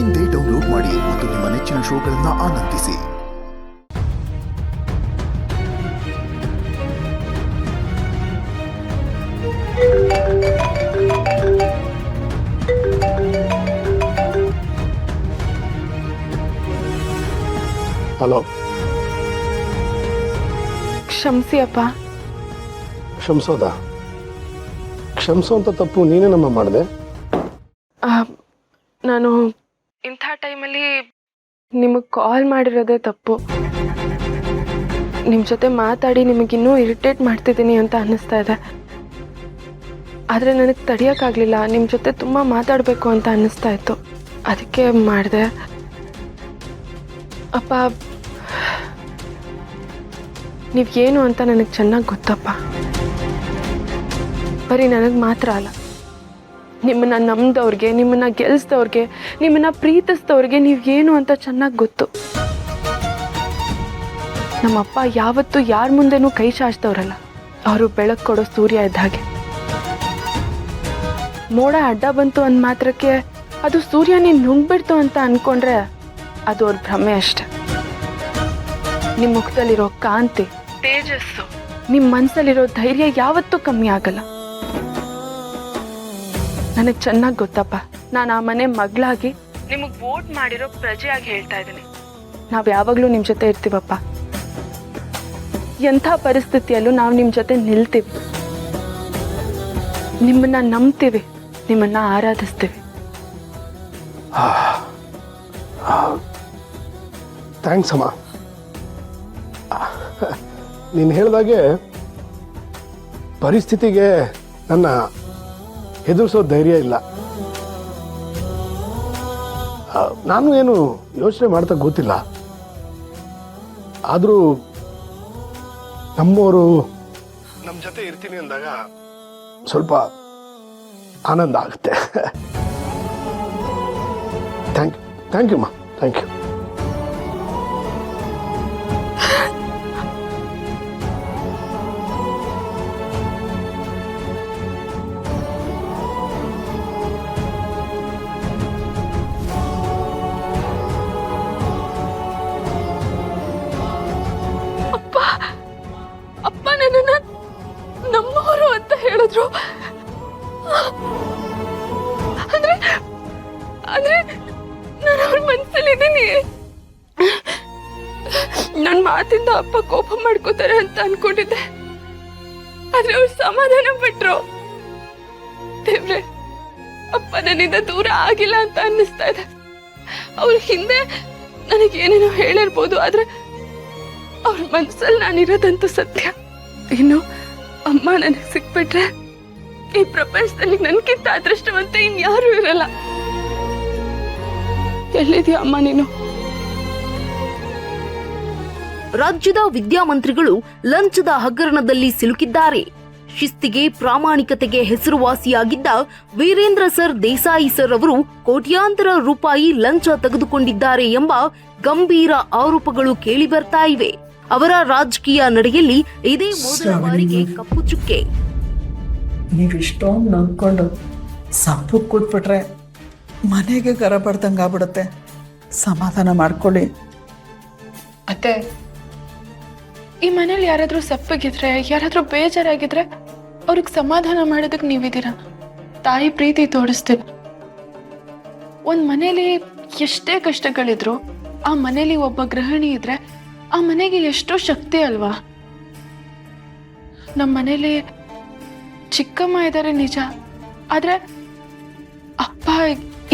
ಇಂದೇ ಡೌನ್ಲೋಡ್ ಮಾಡಿ ಮತ್ತು ನಿಮ್ಮ ನೆಚ್ಚಿನ ಶೋಗಳನ್ನು ಆನಂದಿಸಿ. ಹಲೋ. ಕ್ಷಮಿಸಿ ಅಪ್ಪ. ಕ್ಷಮಿಸೋದಾ? ಕ್ಷಮಿಸೋಂಥ ತಪ್ಪು ನೀನೇ ನಮ್ಮ ಮಾಡಿದೆ. ನಾನು ಇಂಥ ಟೈಮಲ್ಲಿ ನಿಮಗೆ ಕಾಲ್ ಮಾಡಿರೋದೇ ತಪ್ಪು. ನಿಮ್ಮ ಜೊತೆ ಮಾತಾಡಿ ನಿಮಗಿನ್ನೂ ಇರಿಟೇಟ್ ಮಾಡ್ತಿದ್ದೀನಿ ಅಂತ ಅನ್ನಿಸ್ತಾ ಇದೆ. ಆದರೆ ನನಗೆ ತಡೆಯೋಕ್ಕಾಗಲಿಲ್ಲ. ನಿಮ್ಮ ಜೊತೆ ತುಂಬ ಮಾತಾಡಬೇಕು ಅಂತ ಅನ್ನಿಸ್ತಾ ಇತ್ತು, ಅದಕ್ಕೆ ಮಾಡಿದೆ. ಅಪ್ಪ, ನೀವೇನು ಅಂತ ನನಗೆ ಚೆನ್ನಾಗಿ ಗೊತ್ತಪ್ಪ. ಬರೀ ನನಗೆ ಮಾತ್ರ ಅಲ್ಲ, ನಿಮ್ಮನ್ನು ನಂಬಿದವ್ರಿಗೆ, ನಿಮ್ಮನ್ನು ಗೆಲ್ಲಿಸಿದವ್ರಿಗೆ, ನಿಮ್ಮನ್ನು ಪ್ರೀತಿಸಿದವ್ರಿಗೆ ನೀವೇನು ಅಂತ ಚೆನ್ನಾಗಿ ಗೊತ್ತು. ನಮ್ಮಪ್ಪ ಯಾವತ್ತೂ ಯಾರ ಮುಂದೆನೂ ಕೈ ಚಾಚ್ದವ್ರಲ್ಲ. ಅವರು ಬೆಳಕು ಕೊಡೋ ಸೂರ್ಯ ಇದ್ದ ಹಾಗೆ. ಮೋಡ ಅಡ್ಡ ಬಂತು ಅಂದ ಮಾತ್ರಕ್ಕೆ ಅದು ಸೂರ್ಯನೇ ನುಂಗ್ಬಿಡ್ತು ಅಂತ ಅಂದ್ಕೊಂಡ್ರೆ ಅದು ಅವ್ರ ಭ್ರಮೆ ಅಷ್ಟೆ. ನಿಮ್ಮ ಮುಖದಲ್ಲಿರೋ ಕಾಂತಿ, ತೇಜಸ್ಸು, ನಿಮ್ಮ ಮನಸ್ಸಲ್ಲಿರೋ ಧೈರ್ಯ ಯಾವತ್ತೂ ಕಮ್ಮಿ ಆಗಲ್ಲ. ನನಗೆ ಚೆನ್ನಾಗಿ ಗೊತ್ತಪ್ಪ. ನಾನು ಆ ಮನೆ ಮಗಳಾಗಿ ನಿಮಗೆ ವೋಟ್ ಮಾಡಿರೋ ಪ್ರಜೆಯಾಗಿ ಹೇಳ್ತಾ ಇದ್ದೀನಿ, ನಾವು ಯಾವಾಗಲೂ ನಿಮ್ಮ ಜೊತೆ ಇರ್ತೀವಪ್ಪ. ಎಂಥ ಪರಿಸ್ಥಿತಿಯಲ್ಲೂ ನಾವು ನಿಮ್ಮ ಜೊತೆ ನಿಲ್ತೀವಿ, ನಿಮ್ಮನ್ನ ನಂಬ್ತೀವಿ, ನಿಮ್ಮನ್ನ ಆರಾಧಿಸ್ತೀವಿ. ಥ್ಯಾಂಕ್ಸ್ ಅಮ್ಮ. ನೀನು ಹೇಳಿದಾಗೆ ಪರಿಸ್ಥಿತಿಗೆ ನನ್ನ ಎದುರಿಸೋ ಧೈರ್ಯ ಇಲ್ಲ. ನಾನು ಏನು ಯೋಚನೆ ಮಾಡ್ತಾ ಗೊತ್ತಿಲ್ಲ, ಆದರೂ ನಮ್ಮವರು ನಮ್ಮ ಜೊತೆ ಇರ್ತೀನಿ ಅಂದಾಗ ಸ್ವಲ್ಪ ಆನಂದ ಆಗುತ್ತೆ. ಥ್ಯಾಂಕ್ ಯು ಅಮ್ಮ, ಥ್ಯಾಂಕ್ ಯು. ಅಪ್ಪ ನನ್ನನ್ನ ನಮ್ಮವರು ಅಂತ ಹೇಳಿದ್ರು. ಅಂದ್ರೆ ನಾನು ಅವ್ರ ಮನಸ್ಸಲ್ಲಿದ್ದೀನಿ. ನನ್ನ ಮಾತಿಂದ ಅಪ್ಪ ಕೋಪ ಮಾಡ್ಕೋತಾರೆ ಅಂತ ಅನ್ಕೊಂಡಿದ್ದೆ, ಆದ್ರೆ ಅವ್ರು ಸಮಾಧಾನ ಪಟ್ರು. ದೇವ್ರೆ, ಅಪ್ಪ ನನ್ನಿಂದ ದೂರ ಆಗಿಲ್ಲ ಅಂತ ಅನ್ನಿಸ್ತಾ ಇದೆ. ಅವ್ರ ಹಿಂದೆ ನನಗೇನೇನೋ ಹೇಳಿರ್ಬೋದು, ಆದ್ರೆ ಅವ್ರ ಮನಸ್ಸಲ್ಲಿ ನಾನಿರೋದಂತೂ ಸತ್ಯ. ಇನ್ನು ಅಮ್ಮ ನನಗೆ ಸಿಕ್ಬಿಟ್ರೆ ಈ ಪ್ರಪಂಚದಲ್ಲಿ ನನ್ಗಿಂತ ಅದೃಷ್ಟವಂತ ಇನ್ಯಾರೂ ಇರಲ್ಲ. ಎಲ್ಲಿದ್ಯಾ ಅಮ್ಮ ನೀನು? ರಾಜ್ಯದ ವಿದ್ಯಾಮಂತ್ರಿಗಳು ಲಂಚದ ಹಗರಣದಲ್ಲಿ ಸಿಲುಕಿದ್ದಾರೆ. ಶಿಸ್ತಿಗೆ, ಪ್ರಾಮಾಣಿಕತೆಗೆ ಹೆಸರುವಾಸಿಯಾಗಿದ್ದ ವೀರೇಂದ್ರ ಸರ್ ದೇಸಾಯಿ ಸರ್ ಅವರು ಕೋಟ್ಯಾಂತರ ರೂಪಾಯಿ ಲಂಚ ತೆಗೆದುಕೊಂಡಿದ್ದಾರೆ ಎಂಬ ಗಂಭೀರ ಆರೋಪಗಳು ಕೇಳಿಬರ್ತಾ ಇವೆ. ಅವರ ರಾಜಕೀಯ ನಡೆಯಲ್ಲಿ ಇದೇ ಮೊದಲ ಬಾರಿಗೆ ಕಪ್ಪು ಚುಕ್ಕೆ. ನೀವಿಷ್ಟೊಂದು ನಂಬ್ಕೊಂಡು ಸಂಪು ಕೂತ್ಬಿಟ್ರೆ ಮನೆಗೆ ಗರ ಬಡ್ದಂಗೆ ಆಗ್ಬಿಡುತ್ತೆ. ಸಮಾಧಾನ ಮಾಡ್ಕೊಳ್ಳಿ. ಅತ್ತೆ, ಈ ಮನೇಲಿ ಯಾರಾದ್ರೂ ಸಪ್ಪಗಿದ್ರೆ, ಯಾರಾದ್ರೂ ಬೇಜಾರಾಗಿದ್ರೆ ಅವ್ರಿಗೆ ಸಮಾಧಾನ ಮಾಡೋದಕ್ಕೆ ನೀವಿದ್ದೀರಾ. ತಾಯಿ ಪ್ರೀತಿ ತೋರಿಸ್ತೀರ. ಒಂದ್ ಮನೇಲಿ ಎಷ್ಟೇ ಕಷ್ಟಗಳಿದ್ರು ಆ ಮನೇಲಿ ಒಬ್ಬ ಗೃಹಿಣಿ ಇದ್ರೆ ಆ ಮನೆಗೆ ಎಷ್ಟೋ ಶಕ್ತಿ ಅಲ್ವಾ. ನಮ್ಮ ಮನೇಲಿ ಚಿಕ್ಕಮ್ಮ ಇದ್ದಾರೆ ನಿಜ, ಆದ್ರೆ ಅಪ್ಪ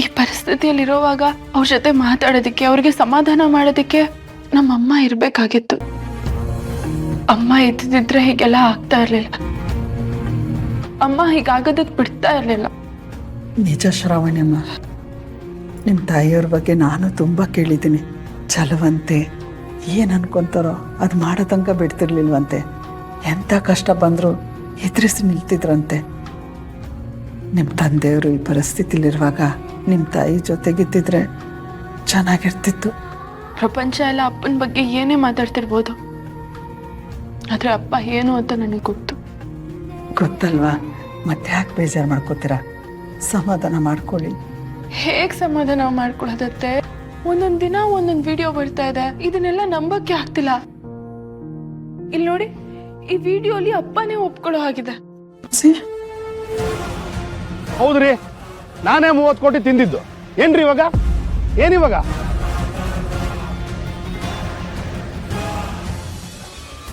ಈ ಪರಿಸ್ಥಿತಿಯಲ್ಲಿರುವಾಗ ಅವ್ರ ಜೊತೆ ಮಾತಾಡೋದಕ್ಕೆ, ಅವ್ರಿಗೆ ಸಮಾಧಾನ ಮಾಡೋದಕ್ಕೆ ನಮ್ಮಮ್ಮ ಇರ್ಬೇಕಾಗಿತ್ತು. ಅಮ್ಮ ಇದ್ದಿದ್ರೆ ಹೀಗೆಲ್ಲ ಆಗ್ತಾ ಇರ್ಲಿಲ್ಲ. ಅಮ್ಮ ಹೀಗಾಗೋದಕ್ಕೆ ಬಿಡ್ತಾ ಇರ್ಲಿಲ್ಲ. ನಿಜ ಶ್ರಾವಣ್ಯಮ್ಮ, ನಿಮ್ಮ ತಾಯಿಯವ್ರ ಬಗ್ಗೆ ನಾನು ತುಂಬ ಕೇಳಿದ್ದೀನಿ. ಚಲವಂತೆ, ಏನು ಅನ್ಕೊಂತಾರೋ ಅದು ಮಾಡೋ ತನಕ ಬಿಡ್ತಿರ್ಲಿಲ್ವಂತೆ. ಎಂಥ ಕಷ್ಟ ಬಂದರೂ ಎದುರಿಸಿ ನಿಲ್ತಿದ್ರಂತೆ. ನಿಮ್ಮ ತಂದೆಯವರು ಈ ಪರಿಸ್ಥಿತಿಲಿರುವಾಗ ನಿಮ್ಮ ತಾಯಿ ಜೊತೆಗಿದ್ದಿದ್ರೆ ಚೆನ್ನಾಗಿರ್ತಿತ್ತು. ಪ್ರಪಂಚ ಎಲ್ಲ ಅಪ್ಪನ ಬಗ್ಗೆ ಏನೇ ಮಾತಾಡ್ತಿರ್ಬೋದು, ಆದ್ರೆ ಅಪ್ಪ ಏನು ಅಂತ ನನಗೆ ಗೊತ್ತಲ್ವಾ? ಮತ್ತೆ ಯಾಕೆ ಬೇಜಾರು ಮಾಡ್ಕೋತೀರಾ? ಸಮಾಧಾನ ಮಾಡ್ಕೊಳ್ಳಿ. ಹೇಗ್ ಸಮಾಧಾನ ಮಾಡ್ಕೊಳದತ್ತೆ? ಒಂದೊಂದ್ ದಿನ ಒಂದೊಂದ್ ವಿಡಿಯೋ ಬರ್ತಾ ಇದೆ, ಇದನ್ನೆಲ್ಲ ನಂಬಕ್ಕೆ ಆಗ್ತಿಲ್ಲ. ಇಲ್ಲಿ ನೋಡಿ, ಈ ವಿಡಿಯೋಲಿ ಅಪ್ಪನೇ ಒಪ್ಕೊಳ್ಳೋ ಹಾಗಿದೆ. ಹೌದ್ರಿ, ನಾನೇ 30 ಕೋಟಿ ತಿಂದಿದ್ದು. ಏನ್ರಿ ಇವಾಗ? ಏನಿವಾಗ?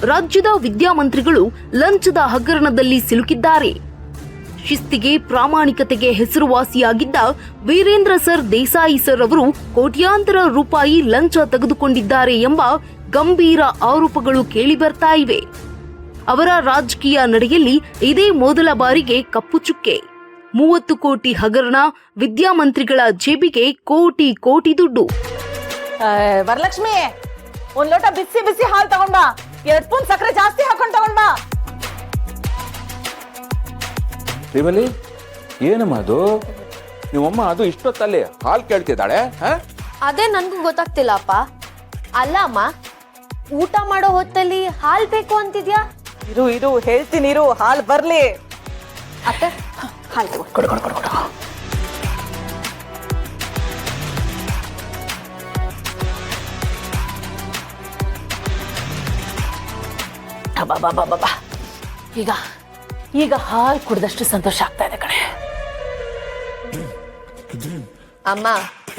ರಾಜ್ಯದ ವಿದ್ಯಾಮಂತ್ರಿಗಳು ಲಂಚದ ಹಗರಣದಲ್ಲಿ ಸಿಲುಕಿದ್ದಾರೆ. ಶಿಸ್ತಿಗೆ ಪ್ರಾಮಾಣಿಕತೆಗೆ ಹೆಸರುವಾಸಿಯಾಗಿದ್ದ ವೀರೇಂದ್ರ ಸರ್ ದೇಸಾಯಿ ಸರ್ ಅವರು ಕೋಟ್ಯಾಂತರ ರೂಪಾಯಿ ಲಂಚ ತೆಗೆದುಕೊಂಡಿದ್ದಾರೆ ಎಂಬ ಗಂಭೀರ ಆರೋಪಗಳು ಕೇಳಿಬರ್ತಾ ಇವೆ. ಅವರ ರಾಜಕೀಯ ನಡೆಯಲ್ಲಿ ಇದೇ ಮೊದಲ ಬಾರಿಗೆ ಕಪ್ಪು ಚುಕ್ಕೆ. 30 ಕೋಟಿ ಹಗರಣ, ವಿದ್ಯಾಮಂತ್ರಿಗಳ ಜೇಬಿಗೆ ಕೋಟಿ ಕೋಟಿ ದುಡ್ಡು. ವರಲಕ್ಷ್ಮಿ, ಒಂದ್ ಲೋಟ ಬಿಸಿ ಬಿಸಿ ಹಾಲು ತಗೊಂಡ್ ಬಾ. 2 ಸ್ಪೂನ್ ಸಕ್ಕರೆ ಜಾಸ್ತಿ ಹಾಕೊಂಡ್ ತಗೊಂಡ್ ಬಾ. ಶ್ರೀವಲಿ, ಏನಮ್ಮ ಅದು? ನಿಮ್ಮಮ್ಮ ಅದು ಇಷ್ಟೊತ್ತಲ್ಲಿ ಹಾಲು ಕೇಳ್ತಿದ್ದಾಳೆ? ಅದೇ ನನ್ಗೂ ಗೊತ್ತಾಗ್ತಿಲ್ಲ ಅಪ್ಪ. ಅಲ್ಲ ಅಮ್ಮ, ಊಟ ಮಾಡೋ ಹೊತ್ತಲ್ಲಿ ಹಾಲ್ ಬೇಕು ಅಂತಿದ್ಯಾ? ಇರು ಹೇಳ್ತೀನಿ, ಹಾಲು ಬರ್ಲಿ. ಅತ್ತೆ, ಹಾಲ್ ತಗೋ. ಕೊಡು ಕೊಡು ಕೊಡು ಕೊಡು. ಬಾ. ಈಗ ಹಾಲು ಕುಡ್ದಷ್ಟು ಸಂತೋಷ ಆಗ್ತಾ ಇದೆ ಕಣೆ. ಅಮ್ಮ,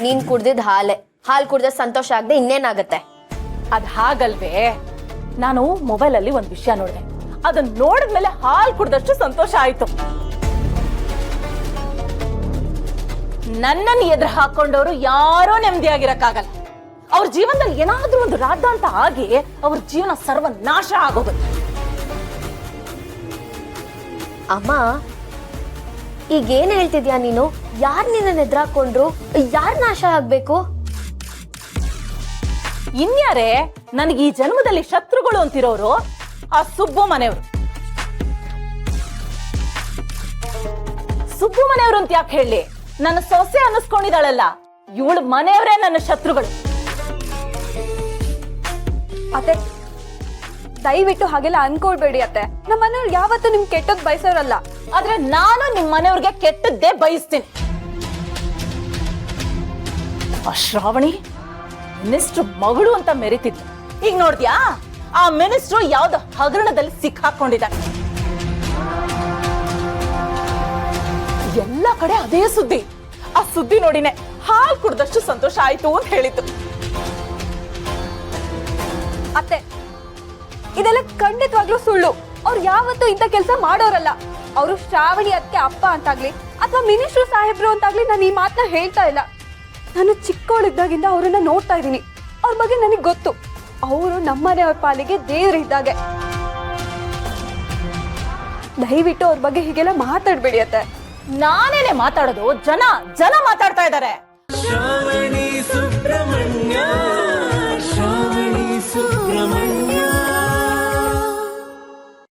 ನೀನ್ ಕುಡ್ದಿದ್ ಹಾಲೆ. ಹಾಲ್ ಕುಡ್ದ ಸಂತೋಷ ಆಗದೆ ಇನ್ನೇನಾಗತ್ತೆ? ಅದ್ ಹಾಗಲ್ವೇ, ನಾನು ಮೊಬೈಲ್ ಅಲ್ಲಿ ಒಂದ್ ವಿಷಯ ನೋಡಿದೆ. ಅದನ್ನ ನೋಡಿದ್ಮೇಲೆ ಹಾಲು ಕುಡ್ದಷ್ಟು ಸಂತೋಷ ಆಯ್ತು. ನನ್ನನ್ನು ಎದುರು ಹಾಕೊಂಡವರು ಯಾರೋ ನೆಮ್ಮದಿಯಾಗಿರಕ್ಕಾಗಲ್ಲ. ಅವ್ರ ಜೀವನದಲ್ಲಿ ಏನಾದ್ರೂ ಒಂದು ರಾಧ ಅಂತ ಆಗಿ ಅವ್ರ ಜೀವನ ಸರ್ವನಾಶ ಆಗೋಗುತ್ತೆ. ಅಮ್ಮ, ಈಗೇನ್ ಹೇಳ್ತಿದ್ಯಾ ನೀನು? ಯಾರ್ ನಿನ್ನ ಎದುರಾಕೊಂಡ್ರು? ಯಾರ್ ನಾಶ ಆಗ್ಬೇಕು? ಇನ್ಯಾರೇ ನನಗೆ ಈ ಜನ್ಮದಲ್ಲಿ ಶತ್ರುಗಳು ಅಂತಿರೋರು? ಆ ಸುಬ್ಬು ಮನೆಯವರು. ಸುಬ್ಬು ಮನೆಯವರು ಅಂತ ಯಾಕೆ ಹೇಳಿ? ನನ್ನ ಸೊಸೆ ಅನ್ನಿಸ್ಕೊಂಡಿದ್ದಾಳಲ್ಲ, ಇವಳು ಮನೆಯವರೇ ನನ್ನ ಶತ್ರುಗಳು. ಅತ್ತೆ, ದಯವಿಟ್ಟು ಹಾಗೆಲ್ಲ ಅನ್ಕೊಳ್ಬೇಡಿ ಅತ್ತೆ. ನಮ್ಮ ಮನೆಯವ್ರು ಯಾವತ್ತೂ ನಿಮ್ ಕೆಟ್ಟದ್ ಬಯಸೋರಲ್ಲ. ಆದ್ರೆ ನಾನು ನಿಮ್ ಮನೆಯವ್ರಿಗೆ ಕೆಟ್ಟದ್ದೇ ಬಯಸ್ತೀನಿ. ಆ ಶ್ರಾವಣಿ ಮಿನಿಸ್ಟ್ರು ಮಗಳು ಅಂತ ಮೆರಿತಿದ್ಲು. ಈಗ ನೋಡ್ದ್ಯಾ, ಆ ಮಿನಿಸ್ಟ್ರು ಯಾವ್ದು ಹಗರಣದಲ್ಲಿ ಸಿಕ್ಕಾಕೊಂಡಿದ್ದಾರೆ. ಎಲ್ಲ ಕಡೆ ಅದೇ ಸುದ್ದಿ. ಆ ಸುದ್ದಿ ನೋಡಿನೇ ಹಾಲು ಕುಡ್ದಷ್ಟು ಸಂತೋಷ ಆಯ್ತು ಅಂತ ಹೇಳಿತ್ತು. ಅತ್ತೆ, ಇದೆಲ್ಲ ಖಂಡಿತವಾಗ್ಲೂ ಸುಳ್ಳು. ಅವ್ರು ಯಾವತ್ತೂ ಇಂಥ ಕೆಲಸ ಮಾಡೋರಲ್ಲ. ಅವರು ಶ್ರಾವಣಿ ಅದಕ್ಕೆ ಅಪ್ಪ ಅಂತಾಗ್ಲಿ ಅಥವಾ ಮಿನಿಸ್ಟ್ರು ಸಾಹೇಬ್ರು ಅಂತಾಗ್ಲಿ ನಾನು ಈ ಮಾತನ್ನ ಹೇಳ್ತಾ ಇಲ್ಲ. ನಾನು ಚಿಕ್ಕವಳಿದ್ದಾಗಿಂದ ಅವ್ರನ್ನ ನೋಡ್ತಾ ಇದ್ದೀನಿ. ಅವ್ರ ಬಗ್ಗೆ ನನಗೆ ಗೊತ್ತು. ಅವರು ನಮ್ಮನೆಯವ್ರ ಪಾಲಿಗೆ ದೇವ್ರ ಇದ್ದಾಗೆ. ದಯವಿಟ್ಟು ಅವ್ರ ಬಗ್ಗೆ ಹೀಗೆಲ್ಲ ಮಾತಾಡ್ಬೇಡಿ ಅತ್ತೆ. ನಾನೇನೆ ಮಾತಾಡೋದು? ಜನ ಮಾತಾಡ್ತಾ ಇದ್ದಾರೆ. ಶ್ರಾವಣಿ ಸುಬ್ರಹ್ಮಣ್ಯ